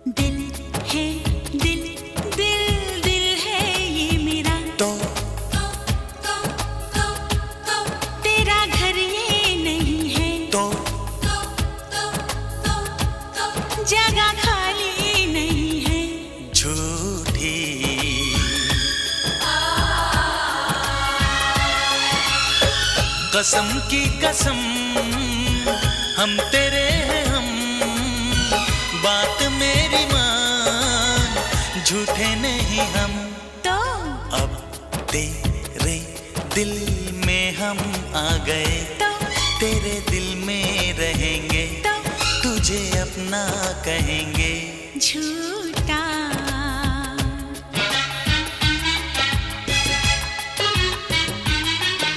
दिल है दिल दिल दिल है ये मेरा, तो तेरा घर ये नहीं है, तो जगह खाली नहीं है। झूठी कसम की कसम हम तेरे हैं हम, बात मेरी मान, झूठे नहीं हम। तो अब तेरे दिल में हम आ गए, तो तेरे दिल में रहेंगे, तो तुझे अपना कहेंगे। झूठ